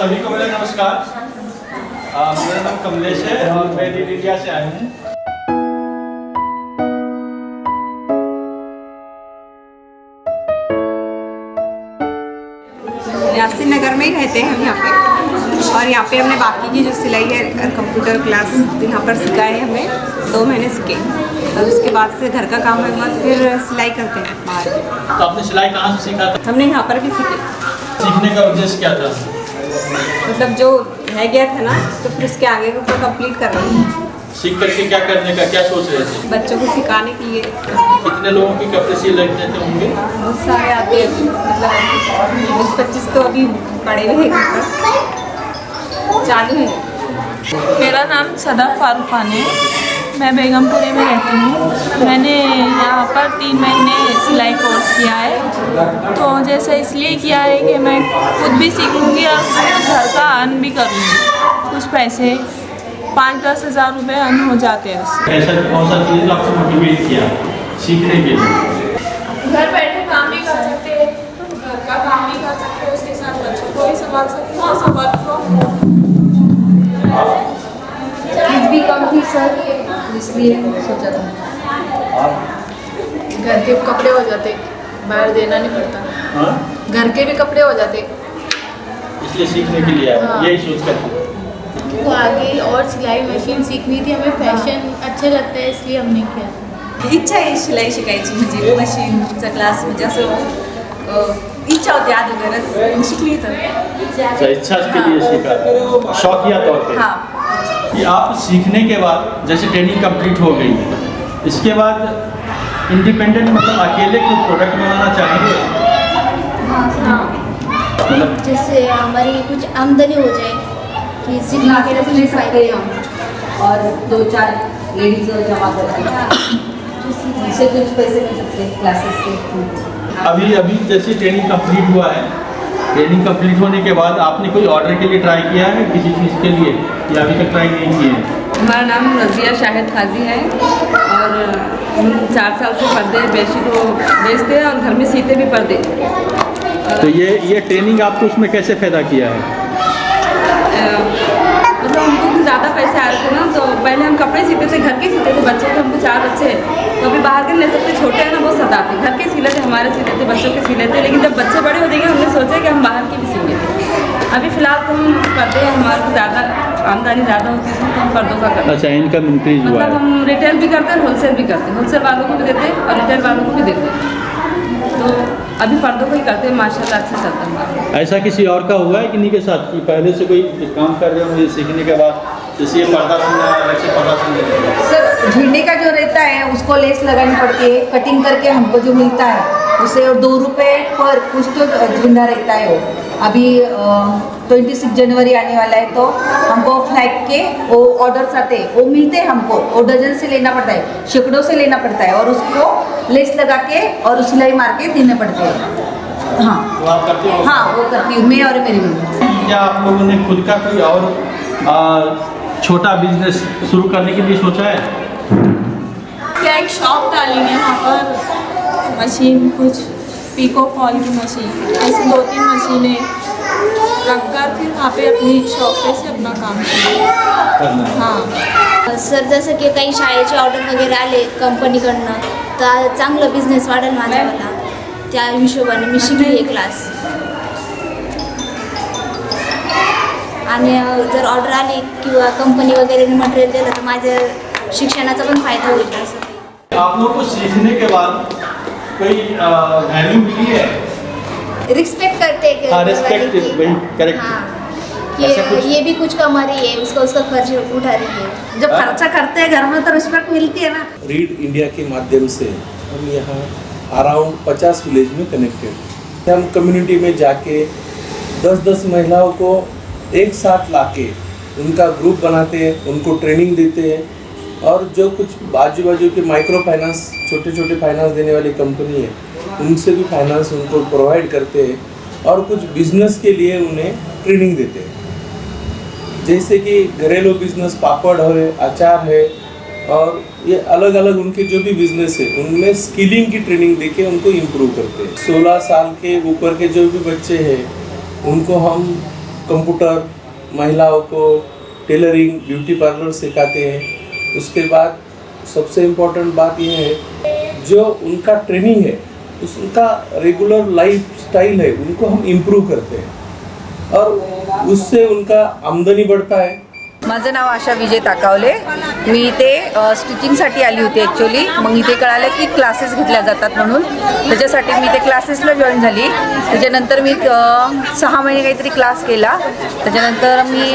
सभी को मेरा नमस्कार। मेरा नाम कमलेश है और मैं रीड इंडिया से आया हूँ। यासिन नगर में ही रहते हैं हम यहाँ पे, और यहाँ पे हमने बाकी की जो सिलाई है कंप्यूटर क्लास यहाँ पर सिखाए हमें 2 महीने सीखे, और उसके बाद से घर का काम है बाद फिर सिलाई करते हैं बाहर। तो आपने सिलाई कहाँ से सीखा था? हमने यहाँ पर भी सीखे। सीखने का उद्देश्य क्या था? मतलब जो रह गया था ना, तो फिर उसके आगे को कंप्लीट कर रहे हैं। सीख करके क्या करने का क्या सोच रहे थे? बच्चों को सिखाने के लिए। कितने लोगों के कपड़े सिल लेते होंगे? बहुत सारे आते हैं, मतलब 20-25 तो अभी पड़े हुए हैं, चालू है। मेरा नाम सदा फारूक खान है, मैं बेगमपुरे में रहती हूँ। मैंने यहाँ पर 3 महीने सिलाई कोर्स किया है। तो जैसे इसलिए किया है कि मैं खुद भी सीख लूँगी और घर का अर्न भी करूँगी। कुछ पैसे 5-10 हज़ार रुपये अर्न हो जाते हैं उससे। ऐसा कौन सा चीज़ आपको मोटिवेट किया सीखने के लिए? घर बैठे काम भी कर सकते हैं, घर का काम भी कर सकते हैं, उसके साथ बच्चों को भी संभाल सकते हैं। सब वर्क फ्रॉम फीस भी कम थी सर, इसलिए सोचा था। घर के कपड़े हो जाते, बाहर देना नहीं पड़ता। घर के भी कपड़े हो जाते, इसलिए सीखने के लिए आया। यही सोच कर तो आगे और सिलाई मशीन सीखनी थी, हमें फॅशन अच्छा लगता है इसलिए हमने किया। इच्छा आहे शिलाई शिकायची, म्हणजे मशीनचा क्लास, म्हणजे असं इच्छा होती अगोदरच, शिकली तर इच्छा के लिए सीखा, शौकिया तौर पे। हाँ। कि आप सीखने के बाद जैसे ट्रेनिंग कंप्लीट हो गई, इसके बाद इंडिपेंडेंट मतलब अकेले कोई प्रोडक्ट बनाना चाहेंगे? मतलब जैसे हमारी कुछ आमदनी हो जाए कि सीखने के लिए कुछ फायदे हैं, और 2-4 लेडीज जमा करके इससे कुछ पैसे मिल सकते हैं क्लासेस के। अभी जैसे ट्रेनिंग कंप्लीट हुआ है, ट्रेनिंग कंप्लीट होने के बाद आपने कोई ऑर्डर के लिए ट्राई किया है किसी चीज़ के लिए, या अभी तक ट्राई नहीं किए हैं? हमारा नाम रज़िया शाहिद खाजी है, और हम 4 साल से पर्दे बेडशीट बेचते हैं और घर में सीते भी पर्दे। तो ये ट्रेनिंग आपको उसमें कैसे फ़ायदा किया है? मतलब हमको ज़्यादा पैसे आ रहे थे ना, तो पहले हम कपड़े सीते थे, घर के सीते थे। बच्चों के हमको 4 बच्चे हैं, तो अभी बाहर के नहीं सकते, छोटे हैं ना, वो सताते। घर के सिले थे, हमारे सीते थे, बच्चों के सिले थे, लेकिन जब बच्चे बड़े हो जाएंगे हमने सोचा कि हम बाहर के भी सीएंगे। अभी फ़िलहाल तो हम पर्दे, हमारे को ज़्यादा आमदनी ज़्यादा होती है, इसमें तो हम पर्दों का करते हैं। अच्छा, इनकम इंक्रीज हुआ मतलब है। हम रिटेल भी करते हैं, होलसेल भी करते हैं। होलसेल वालों को भी देते हैं और रिटेल वालों को भी देते हैं। तो अभी पर्दों को ही करते हैं, माशाल्लाह अच्छा चलता है हमारा। ऐसा किसी और का हुआ है कि नहीं के साथ कि पहले से कोई काम कर रहे हो ये सीखने के बाद, जैसे ये पर्दा सिलना है, अलग से पर्दा सिलना? सर, झंडे का जो रहता है उसको लेस लगानी पड़ती है, कटिंग करके हमको जो मिलता है उसे, और 2 रुपये पर कुछ तो झंडा रहता है। वो अभी 26 जनवरी आने वाला है, तो हमको फ्लैग के वो ऑर्डर्स आते हैं, वो मिलते हैं हमको, वो डजन से लेना पड़ता है, सैकड़ों से लेना पड़ता है, और उसको लेस लगा के और सिलाई मार के देने पड़ते हैं। हाँ, वो आप करते हो? हाँ, वो करती हूँ मैं और मेरी मम्मी। क्या आप लोगों ने खुद का कोई और छोटा बिजनेस शुरू करने के लिए सोचा है? क्या एक शॉप डालेंगे वहाँ पर, मशीन कुछ पीको फॉल की मशीन, ऐसे 2-3 मशीनें रखकर फिर वहाँ पे अपनी शॉप पे से अपना काम करेंगे। हां सर, जसं की काही शाळेचे ऑर्डर वगैरे आले कंपनीकडनं, तर चांगलं बिझनेस वाढेल माझ्यावाला, त्या हिशोबाने मी शिकली आहे क्लास। आणि जर ऑर्डर आली किंवा कंपनी वगैरे मटेरियल दिलं तर माझ्या शिक्षणाचा पण फायदा होईल असं। आप लोगों को सीखने के बाद कोई वैल्यू मिली है? रिस्पेक्ट करते हैं हाँ, रिस्पेक्ट, वही करेक्ट। हाँ, कि ये भी कुछ कमा रही है, उसका खर्च उठा रही है। जब खर्चा करते हैं घर में तो रिस्पेक्ट मिलती है ना। रीड इंडिया के माध्यम से हम यहाँ अराउंड 50 विलेज में कनेक्टेड। हम कम्युनिटी में जाके 10-10 महिलाओं को एक साथ लाके उनका ग्रुप बनाते हैं, उनको ट्रेनिंग देते हैं, और जो कुछ बाजू के माइक्रो फाइनेंस, छोटे छोटे फाइनेंस देने वाली कंपनी है, उनसे भी फाइनेंस उनको प्रोवाइड करते हैं, और कुछ बिजनेस के लिए उन्हें ट्रेनिंग देते हैं। जैसे कि घरेलू बिजनेस, पापड़ है, अचार है, और ये अलग अलग उनके जो भी बिजनेस है उनमें स्किलिंग की ट्रेनिंग देके उनको इम्प्रूव करते हैं। 16 साल के ऊपर के जो भी बच्चे हैं उनको हम कंप्यूटर, महिलाओं को टेलरिंग, ब्यूटी पार्लर सिखाते हैं। उसके बाद सबसे इम्पोर्टेंट बात यह है जो उनका ट्रेनिंग है उसका रेगुलर लाइफ स्टाइल है उनको हम इम्प्रूव करते हैं और उससे उनका आमदनी बढ़ता है। माझं नाव आशा विजय ताकावले। मी इथे स्टिचिंगसाठी आली होती ॲक्च्युली। मग इथे कळालं की क्लासेस घेतल्या जातात म्हणून त्याच्यासाठी मी ते क्लासेसला जॉईन झाली। त्याच्यानंतर मी 6 महिने काहीतरी क्लास केला। त्याच्यानंतर मी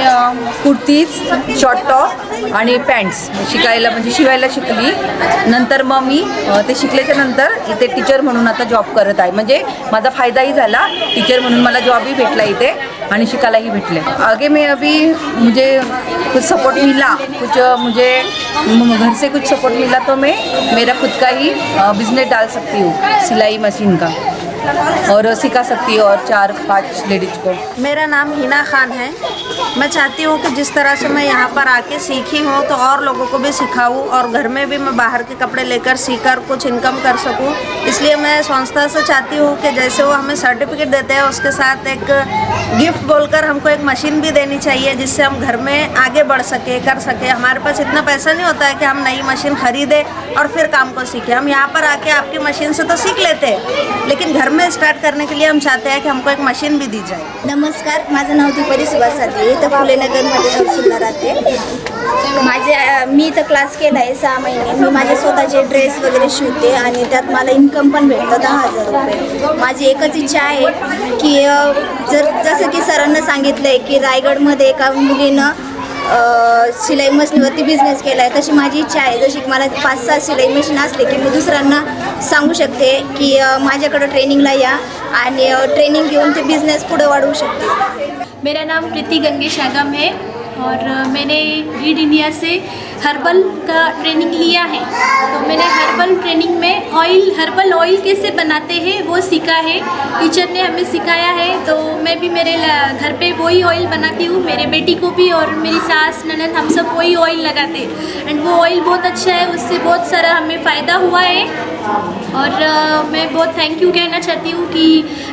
कुर्तीज, शॉर्ट टॉप आणि पॅन्ट्स शिवायला शिकली। नंतर मग मी ते शिकल्याच्या नंतर इथे टीचर म्हणून आता जॉब करत आहे। म्हणजे माझा फायदाही झाला, टीचर म्हणून मला जॉबही भेटला इथे आणि शिकायलाही भेटले। आगे मैं अभी मुझे कुछ सपोर्ट मिला, कुछ मुझे घर से कुछ सपोर्ट मिला तो मैं मेरा खुद का ही बिजनेस डाल सकती हूँ सिलाई मशीन का और सिखा सकती हूँ और 4-5 लेडीज़ को। मेरा नाम हिना खान है। मैं चाहती हूँ कि जिस तरह से मैं यहाँ पर आके सीखी हूँ तो और लोगों को भी सिखाऊँ और घर में भी मैं बाहर के कपड़े लेकर सीकर कुछ इनकम कर सकूँ। इसलिए मैं संस्था से चाहती हूँ कि जैसे वो हमें सर्टिफिकेट देते हैं उसके साथ एक गिफ्ट बोलकर हमको एक मशीन भी देनी चाहिए जिससे हम घर में आगे बढ़ सके, कर सके। हमारे पास इतना पैसा नहीं होता है कि हम नई मशीन खरीदें और फिर काम को सीखें। हम यहाँ पर आके आपकी मशीन से तो सीख लेते हैं लेकिन घर में स्टार्ट करने के लिए हम चाहते हैं कि हमको एक मशीन भी दी जाए। नमस्कार, माझं नाव दीपाली सुभाष सातवे, इथं फुलेनगरमध्ये नरसुंदा राहते। मी इथं क्लास केला आहे 6 महिने। मी माझे स्वतःचे ड्रेस वगैरे शिवते आणि त्यात मला इन्कम पण भेटतं 10,000 रुपये। माझी एकच इच्छा आहे की जसं की सरांना सांगितलं आहे की रायगडमध्ये एका मुलीनं शिलाई मशीनवरती बिझनेस केला आहे, तशी माझी इच्छा आहे जशी की मला 5-6 शिलाई मशीन असले की मी दुसऱ्यांना सांगू शकते की माझ्याकडं ट्रेनिंगला या आणि ट्रेनिंग घेऊन ते बिझनेस पुढे वाढवू शकते। मेरा नाम प्रीति गंगेश आगम है और मैंने रीड इंडिया से हर्बल का ट्रेनिंग लिया है। तो मैंने हर्बल ट्रेनिंग में हर्बल ऑयल कैसे बनाते हैं वो सीखा है, टीचर ने हमें सिखाया है। तो मैं भी मेरे घर पे वही ऑयल बनाती हूँ, मेरे बेटी को भी और मेरी सास ननद हम सब वही ऑयल लगाते हैं एंड वो ऑयल बहुत अच्छा है, उससे बहुत सारा हमें फ़ायदा हुआ है। और मैं बहुत थैंक यू कहना चाहती हूँ कि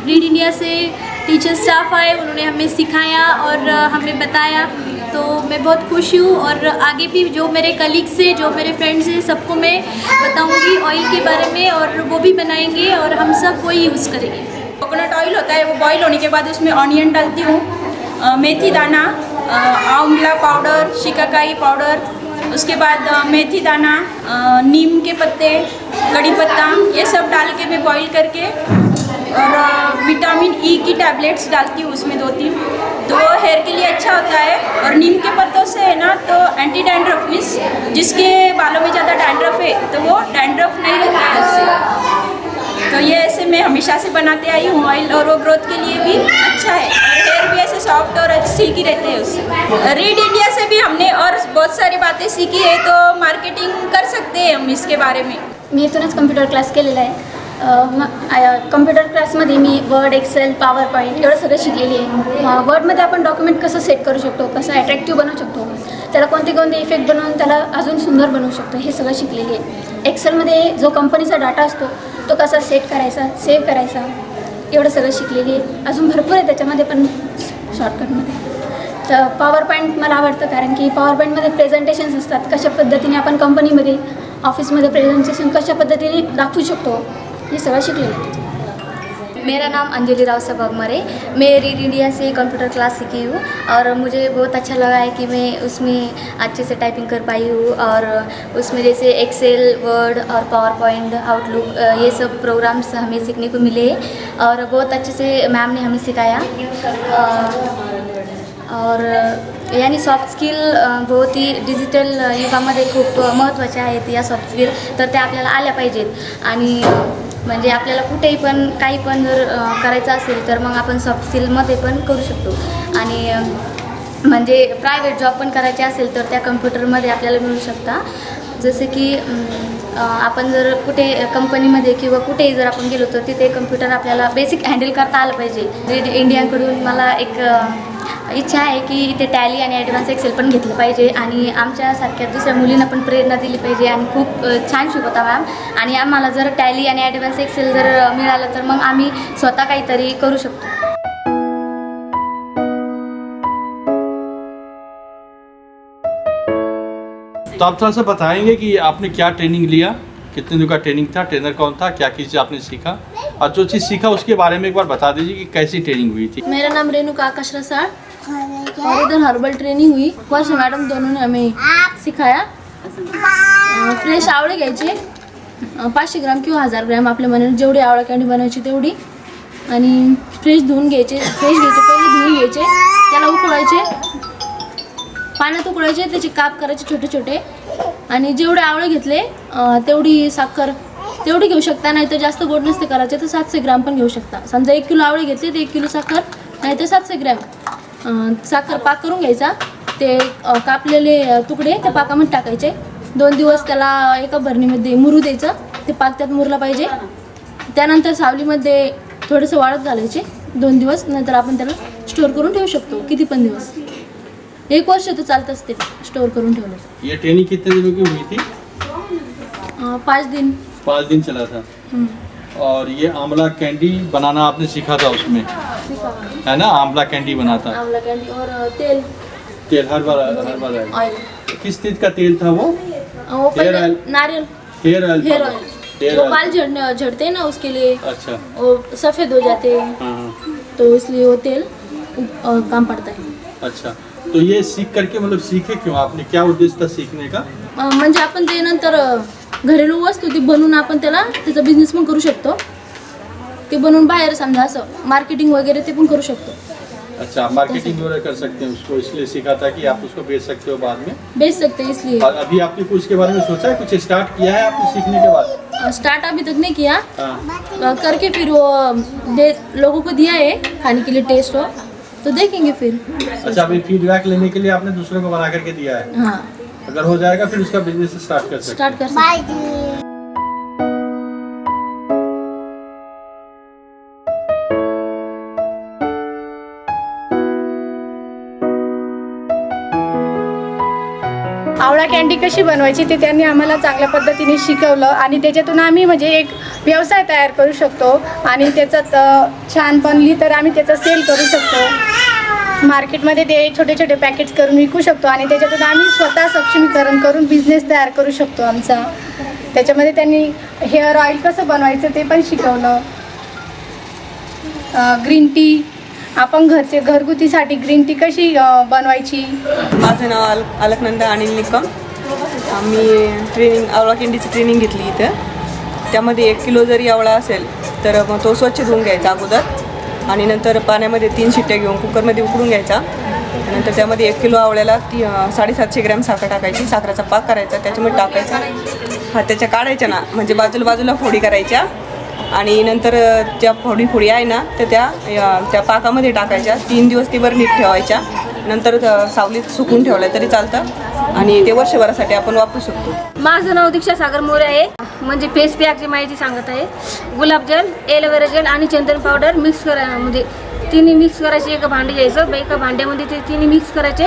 रीड इंडिया से टीचर स्टाफ आए, उन्होंने हमें सिखाया और हमें बताया, तो मैं बहुत खुश हूँ। और आगे भी जो मेरे कलीग्स हैं, जो मेरे फ्रेंड्स हैं, सबको मैं बताऊँगी ऑयल के बारे में और वो भी बनाएंगे और हम सब वही यूज़ करेंगे। कोकोनट ऑयल होता है, वो बॉईल होने के बाद उसमें ऑनियन डालती हूँ, मेथी दाना, आंवला पाउडर, शिकाकाई पाउडर, उसके बाद मेथी दाना, नीम के पत्ते, कड़ी पत्ता, ये सब डाल के मैं बॉईल करके और विटामिन ई की टैबलेट्स डालती हूँ उसमें 2-3, तो वो हेयर के लिए अच्छा होता है। और नीम के पत्तों से है ना तो एंटी डैंड्रफ मीन्स जिसके बालों में ज़्यादा डैंड्रफ है तो वो डैंड्रफ नहीं रहता है उससे। तो ये ऐसे मैं हमेशा से बनाते आई हूँ ऑयल और वो ग्रोथ के लिए भी अच्छा है, हेयर भी ऐसे सॉफ्ट और सिल्की रहते हैं उससे। रीड इंडिया से भी हमने और बहुत सारी बातें सीखी है, तो मार्केटिंग कर सकते हैं हम इसके बारे में। मी इथूनच कम्प्युटर क्लास केलेला आहे। कम्प्युटर क्लासमध्ये मी वर्ड, एक्सेल, पॉवर पॉईंट एवढं सगळं शिकलेली आहे। वर्डमध्ये आपण डॉक्युमेंट कसं सेट करू शकतो, कसं अट्रॅक्टिव्ह बनवू शकतो, त्याला कोणते कोणते इफेक्ट बनवून त्याला अजून सुंदर बनवू शकतो, हे सगळं शिकलेली आहे। एक्सेलमध्ये जो कंपनीचा डाटा असतो तो कसा सेट करायचा, सेव्ह करायचा, एवढं सगळं शिकलेली आहे। अजून भरपूर आहे त्याच्यामध्ये पण शॉर्टकटमध्ये। तर पॉवर पॉईंट मला आवडतं कारण की पॉवर पॉईंटमध्ये प्रेझेंटेशन्स असतात, कशा पद्धतीने आपण कंपनीमध्ये ऑफिसमध्ये प्रेझेंटेशन कशा पद्धतीने दाखवू शकतो, ये सगळं शिकलेलं आहे। मेरा नाम अंजलि राव सबगमरे, मैं रीड इंडिया से कंप्यूटर क्लास सीखी हूँ और मुझे बहुत अच्छा लगा है कि मैं उसमें अच्छे से टाइपिंग कर पाई हूँ और उसमें जैसे एक्सेल, वर्ड और पावर पॉइंट, आउटलुक ये सब प्रोग्राम्स हमें सीखने को मिले और बहुत अच्छे से मैम ने हमें सिखाया। और यानी सॉफ्ट स्किल बहुत ही डिजिटल युगामध्ये खूप महत्त्वाच्या आहेत या सॉफ्ट स्किल, तर त्या आपल्याला आल्या पाहिजेत। आणि म्हणजे आपल्याला कुठेही पण काही पण जर करायचं असेल तर मग आपण सॉफ्ट स्किलमध्ये पण करू शकतो। आणि म्हणजे प्रायव्हेट जॉब पण करायचे असेल तर त्या कम्प्युटरमध्ये आपल्याला मिळू शकता। जसे की आपण जर कुठे कंपनीमध्ये किंवा कुठेही जर आपण गेलो तर तिथे कम्प्युटर आपल्याला बेसिक हँडल करता आलं पाहिजे। रीड इंडियाकडून मला एक इच्छा आहे की इथे टॅली आणि ॲडव्हान्स एक्सेल पण घेतलं पाहिजे आणि आमच्यासारख्या दुसऱ्या मुलींना पण प्रेरणा दिली पाहिजे। आणि खूप छान शिकवता मॅम, आणि आम्हाला जर टॅली आणि ॲडव्हान्स एक्सेल जर मिळालं तर मग आम्ही स्वतः काहीतरी करू शकतो। तो आप थोड़ा सा बताएंगे कि आपने क्या ट्रेनिंग लिया, कितने दिन का ट्रेनिंग था, ट्रेनर कौन था, क्या चीज़ आपने सीखा, और जो चीज़ सीखा उसके बारे में एक बार बता दीजिए कि कैसी ट्रेनिंग हुई थी। मेरा नाम रेणुका आकाश रसाळ और इधर हर्बल ट्रेनिंग हुई। वर्ष मैडम दोनों ने हमें सिखाया। फ्रेश आवळे घ्यायचे 500 ग्राम किंवा 1000 ग्राम आपल्या मनाने जेवढी आवळा कँडी बनवायची तेवढी, आणि फ्रेश धुवून घ्यायचे, पहिले धुवून घ्यायचे, त्याला उकळायचे, पाण्यात उकळायचे, त्याचे काप करायचे छोटे छोटे, आणि जेवढे आवळे घेतले तेवढी साखर तेवढी घेऊ शकता, नाही तर जास्त गोड नसते करायचे तर 700 ग्राम पण घेऊ शकता। समजा 1 किलो आवळे घेतले तर 1 किलो साखर, नाही तर 700 ग्राम साखर पाक करून घ्यायचा। ते कापलेले तुकडे त्या पाकामध्ये टाकायचे, 2 दिवस त्याला एका भरणीमध्ये मुरू द्यायचं, ते पाक त्यात मुरला पाहिजे। त्यानंतर सावलीमध्ये थोडंसं वाळत घालायचे 2 दिवस, नंतर आपण त्याला स्टोर करून ठेवू शकतो किती पण दिवस, 1 वर्ष तर चालतंच ते स्टोर करून ठेवलं। ये ट्रेनिंग कितने दिनों की हुई थी? 5 दिन। 5 दिन चला था। और ये आंवला कैंडी बनाना आपने सीखा था उसमें, है ना? आंवला कैंडी बनाता, आंवला कैंडी और तेल हर बार ऑयल। किस चीज का तेल था वो? पहले नारियल हेयर ऑयल। हेयर ऑयल, वो बाल झड़ते हैं ना उसके लिए, अच्छा, वो सफ़ेद हो जाते हैं, हाँ, तो इसलिए वो तेल काम पड़ता है। अच्छा, तो ये सीख करके मतलब सीखे क्यों आपने, क्या उद्देश्य था सीखने का? म्हणजे आपण ते नंतर घरेलू वस्तू ती बनवून आपण त्याचा बिझनेस पण करू शकतो, ते बनवून बाहेर समजा असं मार्केटिंग वगैरे ते पण करू शकतो। अच्छा, मार्केटिंग वगैरह कर सकते हैं उसको, इसलिए सीखा था कि आप उसको बेच सकते हो बाद में, बेच सकते हैं इसलिए। और अभी आपने कुछ इसके बारे में सोचा है, कुछ स्टार्ट किया है आपने सीखने के बाद? स्टार्ट अभी तक नहीं किया, हाँ, करके फिर वो लोगों को दिया है खाने के लिए, टेस्ट हो तो देखेंगे फिर। अच्छा, अभी फीडबैक लेने के लिए आपने दूसरों को बना करके दिया है? हाँ, अगर हो जाएगा फिर उसका बिजनेस स्टार्ट कर सकते हैं। स्टार्ट कर सकते हैं। आवळा कँडी कशी बनवायची ते त्यांनी आम्हाला चांगल्या पद्धतीने शिकवलं, आणि त्याच्यातून आम्ही म्हणजे एक व्यवसाय तयार करू शकतो, आणि त्याच्यात छान बनली तर आम्ही त्याचा सेल करू शकतो, मार्केटमध्ये ते छोटे छोटे पॅकेट्स करून विकू शकतो, आणि त्याच्यातून आम्ही स्वतः सक्षमीकरण करून बिझनेस तयार करू शकतो आमचा। त्याच्यामध्ये त्यांनी हेअर ऑइल कसं बनवायचं ते पण शिकवलं, ग्रीन टी आपण घरगुतीसाठी ग्रीन टी कशी बनवायची। माझं नाव अलकनंदा अनिल निकम। आम्ही आवळा कँडीची ट्रेनिंग घेतली इथं। त्यामध्ये 1 किलो जरी आवळा असेल तर मग तो स्वच्छ धुवून घ्यायचा अगोदर, आणि नंतर पाण्यामध्ये 3 शिट्ट्या घेऊन कुकरमध्ये उकडून घ्यायचा, नंतर त्यामध्ये 1 किलो आवळ्याला 750 ग्रॅम साखर टाकायची, साखरेचा पाक करायचा, त्याच्यामध्ये टाकायचा, त्याच्या काढायच्या ना, म्हणजे बाजूला फोडी करायच्या, आणि नंतर ज्या फोडी आहे ना तर त्या पाकामध्ये टाकायच्या, 3 दिवस ती बरं नीट ठेवायच्या, नंतर सावलीत सुकून ठेवल्या तरी चालतं, आणि ते वर्षभरासाठी आपण वापरू शकतो। माझं नाव दीक्षा सागर मोरे आहे। म्हणजे फेस पॅकची माहिती सांगत आहे। गुलाबजल, एलोवेरा जेल आणि चंदन पावडर मिक्स म्हणजे तिन्ही मिक्स करायचे, एका भांडे घ्यायचं, एका भांड्यामध्ये ते तिन्ही मिक्स करायचे,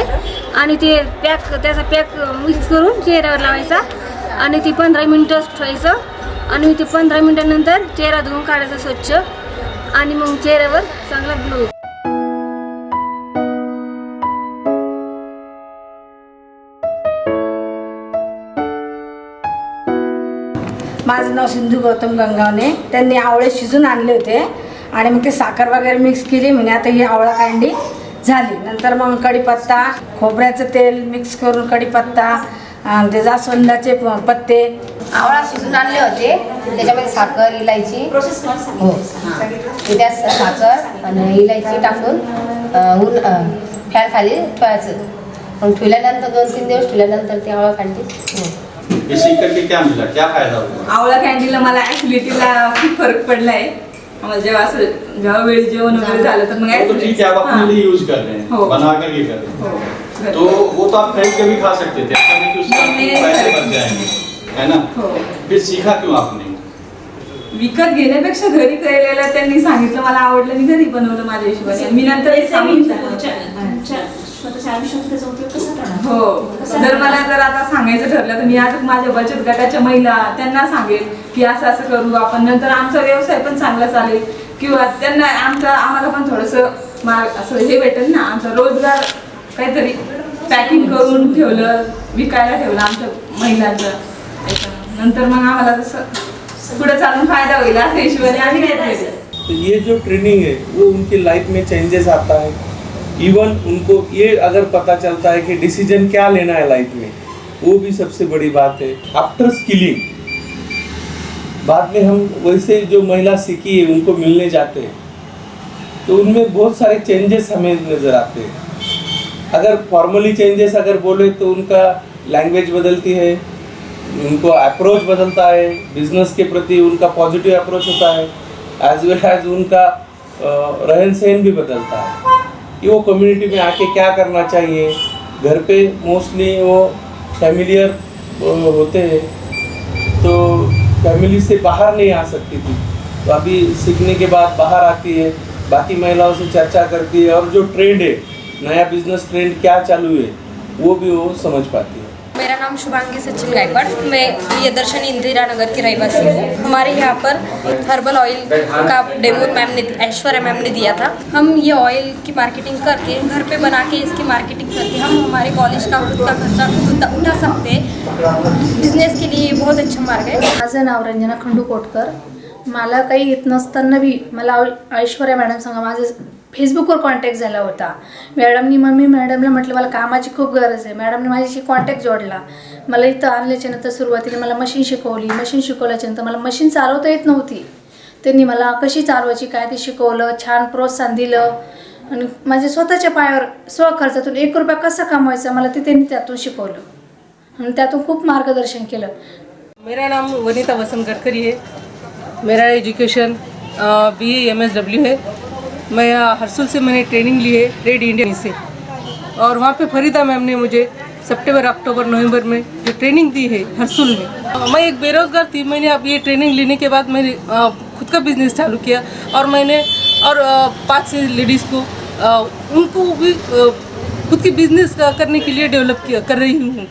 आणि ते त्याचा पॅक मिक्स करून चेहऱ्यावर लावायचा, आणि ती 15 मिनिटं ठेवायचं, आणि ते 15 मिनिटांनंतर चेहरा धुवून काढायचा स्वच्छ, आणि मग चेहऱ्यावर चांगला ग्लो। माझं नाव सिंधू गौतम गंगावणे। त्यांनी आवळे शिजून आणले होते, आणि मग ते साखर वगैरे मिक्स केली, म्हणजे आता ही आवळा कँडी झाली। नंतर मग कढीपत्ता, खोबऱ्याचं तेल मिक्स करून कढीपत्ता, ते जास्वंदाचे पत्ते, आवळा शिजून आणले होते, त्याच्यामध्ये साखर, इलायची, हो त्यात साखर आणि इलायची टाकून फॅन खाली ठेवायचं, मग ठेवल्यानंतर 2-3 दिवस ठेवल्यानंतर ते आवळा कँडी। सीख करके क्या मिला, क्या फायदा हुआ? आवळा कँडीला मला ऍसिडिटीला खूप फरक पडलाय। जेव्हा वेळी जेवण वगैरे झालं तर मग तो ठीक है, आप अपने लिए यूज कर रहे हैं, बना करके कर रहे हैं, तो वो तो आप खरीद के भी खा सकते थे, ऐसा नहीं कि उसका पैसे बच जाएंगे, है ना? फिर सीखा क्यों आपने? विकत घेण्यापेक्षा घरी केलेलं त्यांनी सांगितलं, मला आवडलं, मी घरी बनवलं माझ्या हिशोबाने, मी नंतर हो, जर आता सांगायचं ठरलं तर मी आज माझ्या बचत गटाच्या महिला त्यांना सांगेल की असं करू आपण, नंतर आमचा व्यवसाय पण चांगला चालेल, किंवा त्यांना आम्हाला पण थोडंसं असं हे भेटेल ना, आमचा रोजगार काहीतरी पॅकिंग करून ठेवलं, विकायला ठेवलं आमच्या महिलांचं. नंतर मग आम्हाला तसं पुढे चालून फायदा होईल असं हिशोबाने आम्ही घेतलेलं. तो ये जो ट्रेनिंग है वो उनकी लाइफ में चेंजेस आता है. इवन उनको ये अगर पता चलता है कि डिसीजन क्या लेना है लाइफ में, वो भी सबसे बड़ी बात है. आफ्टर स्किलिंग बाद में हम वैसे जो महिला सीखी है उनको मिलने जाते हैं तो उनमें बहुत सारे चेंजेस हमें नज़र आते हैं. अगर फॉर्मली चेंजेस अगर बोले तो उनका लैंग्वेज बदलती है, उनको अप्रोच बदलता है, बिजनेस के प्रति उनका पॉजिटिव अप्रोच होता है, एज वेल एज उनका रहन सहन भी बदलता है कि वो कम्युनिटी में आके क्या करना चाहिए. घर पे मोस्टली वो फैमिलियर होते हैं तो फैमिली से बाहर नहीं आ सकती थी, तो अभी सीखने के बाद बाहर आती है, बाकी महिलाओं से चर्चा करती है और जो ट्रेंड है, नया बिजनेस ट्रेंड क्या चालू है वो भी वो समझ पाती है. मेरा नाम शुभांगी सचिन गायकवाड़, मैं ये दर्शन इंदिरा नगर की रहवासी हूँ. हमारे यहाँ पर हर्बल ऑयल का डेमो ऐश्वर्या मैम ने दिया था. हम ये ऑयल की मार्केटिंग करके घर पे बना के इसकी मार्केटिंग करके हम हमारे कॉलेज का खुद का खर्चा खुद उठा सकते हैं. बिझनेस के लिए बहुत अच्छा मार्ग है. माझं नाव रंजना खंडू कोटकर. मला काही येत नसताना बी मला ऐश्वर्या मॅडम सांगा माझं फेसबुकवर कॉन्टॅक्ट झाला होता. मॅडमला म्हटलं मला कामाची खूप गरज आहे. मॅडमने माझ्याशी कॉन्टॅक्ट जोडला. मला इथं आणल्याच्यानंतर सुरुवातीला मला मशीन शिकवली. मशीन शिकवल्याच्यानंतर मला मशीन चालवता येत नव्हती. त्यांनी मला कशी चालवायची काय ते शिकवलं, छान प्रोत्साहन दिलं आणि माझ्या स्वतःच्या पायावर स्वखर्चातून 1 रुपया कसा कमवायचा मला ते त्यांनी त्यातून शिकवलं आणि त्यातून खूप मार्गदर्शन केलं. मेरा नाम वनीता वसंत गडकरी है. मेरा एजुकेशन BA MSW है. मैं हरसुल से मैंने ट्रेनिंग ली है रेड इंडियन से, और वहाँ पे फरीदा मैम ने मुझे सितंबर, अक्टूबर, नवंबर में जो ट्रेनिंग दी है हरसुल में. मैं एक बेरोज़गार थी. मैंने अब ये ट्रेनिंग लेने के बाद मैंने खुद का बिज़नेस चालू किया और मैंने 5-6 लेडीज़ को उनको भी खुद की बिज़नेस करने के लिए डेवलप कर रही हूँ.